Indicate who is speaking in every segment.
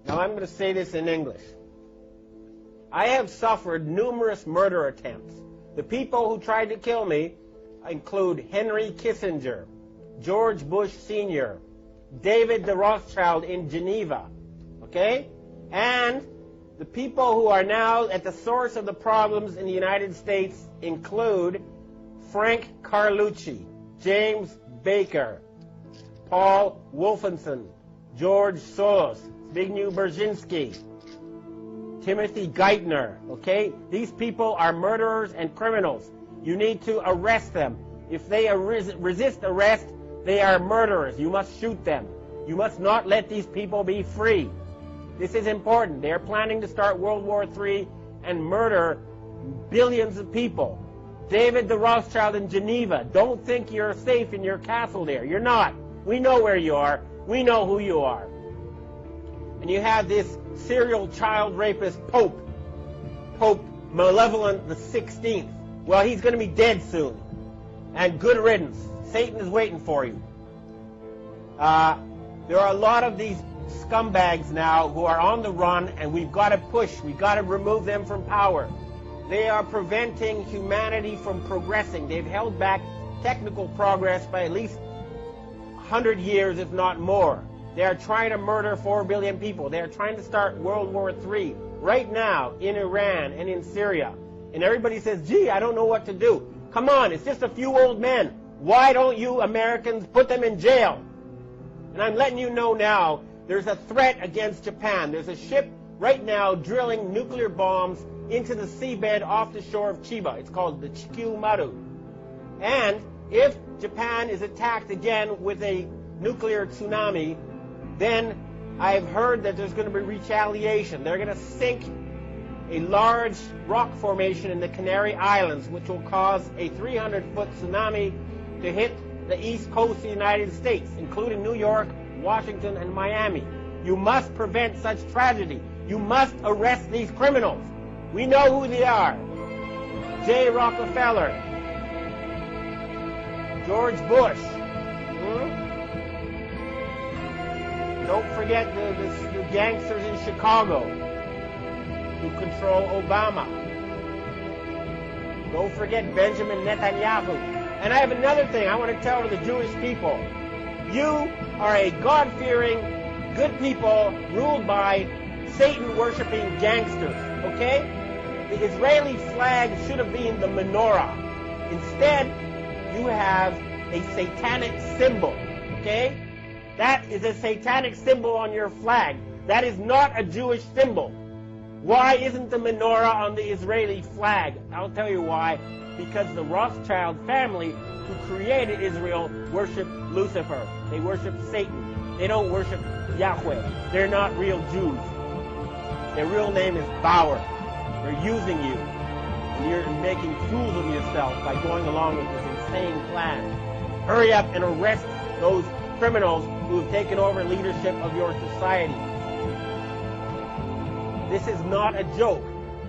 Speaker 1: Now I'm going to say this in English. I have suffered numerous murder attempts. The people who tried to kill me include Henry Kissinger, George Bush Sr., David the Rothschild in Geneva, okay? And the people who are now at the source of the problems in the United States include Frank Carlucci, James Baker, Paul Wolfenson, George Soros, Zbigniew Brzezinski, Timothy Geithner, okay? These people are murderers and criminals. You need to arrest them. If they resist arrest, they are murderers. You must shoot them. You must not let these people be free. This is important. They are planning to start World War III and murder billions of people. David the Rothschild in Geneva, don't think you're safe in your castle there. You're not. We know where you are. We know who you are. And you have this serial child rapist Pope Malevolent the 16th. Well, he's going to be dead soon. And good riddance. Satan is waiting for you. There are a lot of these scumbags now who are on the run, and we've got to push. We've got to remove them from power. They are preventing humanity from progressing. They've held back technical progress by at least 100 years, if not more. They are trying to murder 4 billion people. They are trying to start World War III right now in Iran and in Syria. And everybody says, gee, I don't know what to do. Come on, it's just a few old men. Why don't you Americans put them in jail? And I'm letting you know now, there's a threat against Japan. There's a ship right now drilling nuclear bombs into the seabed off the shore of Chiba. It's called the Chikyu Maru. And if Japan is attacked again with a nuclear tsunami, then I've heard that there's going to be retaliation. They're going to sink a large rock formation in the Canary Islands, which will cause a 300-foot tsunami to hit the east coast of the United States, including New York, Washington, and Miami. You must prevent such tragedy. You must arrest these criminals. We know who they are. J. Rockefeller, George Bush. Don't forget the gangsters in Chicago who control Obama. Don't forget Benjamin Netanyahu. And I have another thing I want to tell to the Jewish people. You are a God-fearing, good people ruled by Satan-worshipping gangsters, okay? The Israeli flag should have been the menorah. Instead, you have a satanic symbol, okay? That is a satanic symbol on your flag. That is not a Jewish symbol. Why isn't the menorah on the Israeli flag? I'll tell you why. Because the Rothschild family who created Israel worship Lucifer. They worship Satan. They don't worship Yahweh. They're not real Jews. Their real name is Bauer. They're using you. And you're making fools of yourself by going along with this insane plan. Hurry up and arrest those criminals who have taken over leadership of your society. This is not a joke.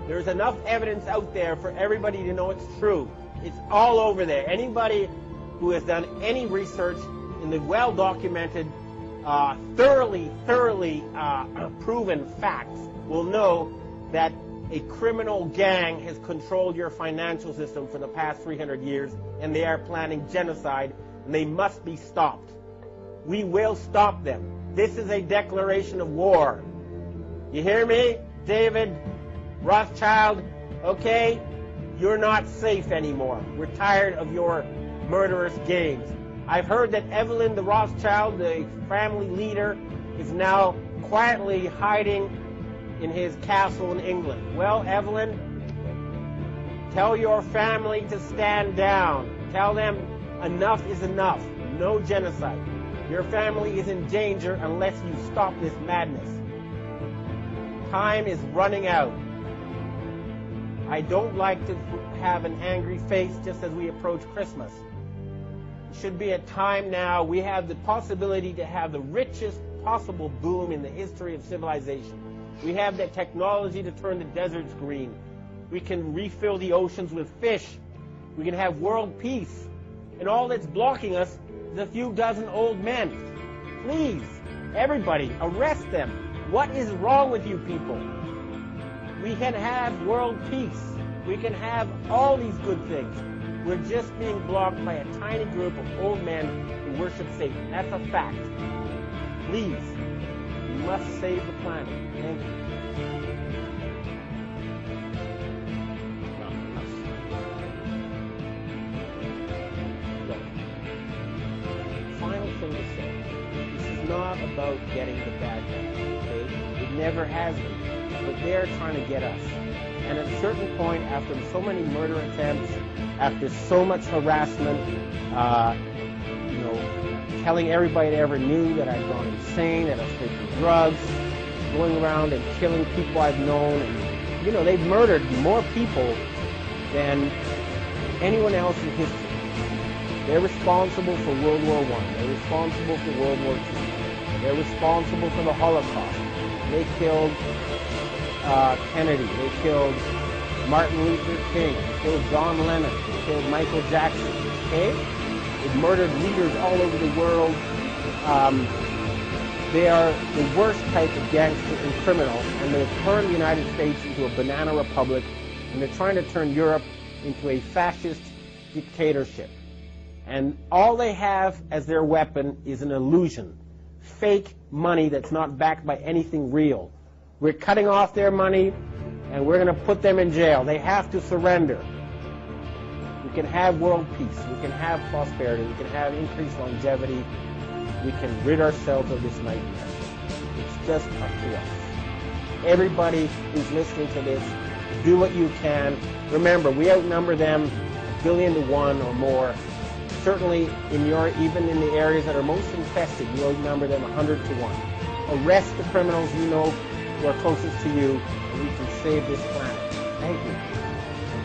Speaker 1: There's enough evidence out there for everybody to know it's true. It's all over there. Anybody who has done any research in the well-documented, thoroughly proven facts will know that a criminal gang has controlled your financial system for the past 300 years, and they are planning genocide, and they must be stopped. We will stop them. This is a declaration of war. You hear me, David Rothschild? Okay? You're not safe anymore. We're tired of your murderous games. I've heard that Evelyn the Rothschild, the family leader, is now quietly hiding in his castle in England. Well, Evelyn, tell your family to stand down. Tell them enough is enough. No genocide. Your family is in danger unless you stop this madness. Time is running out. I don't like to have an angry face just as we approach Christmas. It should be a time now. We have the possibility to have the richest possible boom in the history of civilization. We have the technology to turn the deserts green. We can refill the oceans with fish. We can have world peace. And all that's blocking us is a few dozen old men. Please, everybody, arrest them. What is wrong with you people? We can have world peace. We can have all these good things. We're just being blocked by a tiny group of old men who worship Satan. That's a fact. Please, we must save the planet. Thank you. Final thing to say. This is not about getting the bad guys, okay? It never has been. But they're trying to get us. And at a certain point, after so many murder attempts, after so much harassment, telling everybody that ever knew that I'd gone insane, that I was taking drugs, going around and killing people I've known, and they've murdered more people than anyone else in history. They're responsible for World War I. They're responsible for World War II. They're responsible for the Holocaust. They killed Kennedy. They killed Martin Luther King. They killed John Lennon. They killed Michael Jackson. Okay? They've murdered leaders all over the world. They are the worst type of gangster and criminal, and they've turned the United States into a banana republic, and they're trying to turn Europe into a fascist dictatorship. And all they have as their weapon is an illusion. Fake money that's not backed by anything real. We're cutting off their money, and we're going to put them in jail. They have to surrender. We can have world peace. We can have prosperity. We can have increased longevity. We can rid ourselves of this nightmare. It's just up to us. Everybody who's listening to this, do what you can. Remember, we outnumber them 1 billion to 1 or more. Certainly, even in the areas that are most infested, you outnumber them 100 to 1. Arrest the criminals you know who are closest to you, and we can save this planet. Thank you.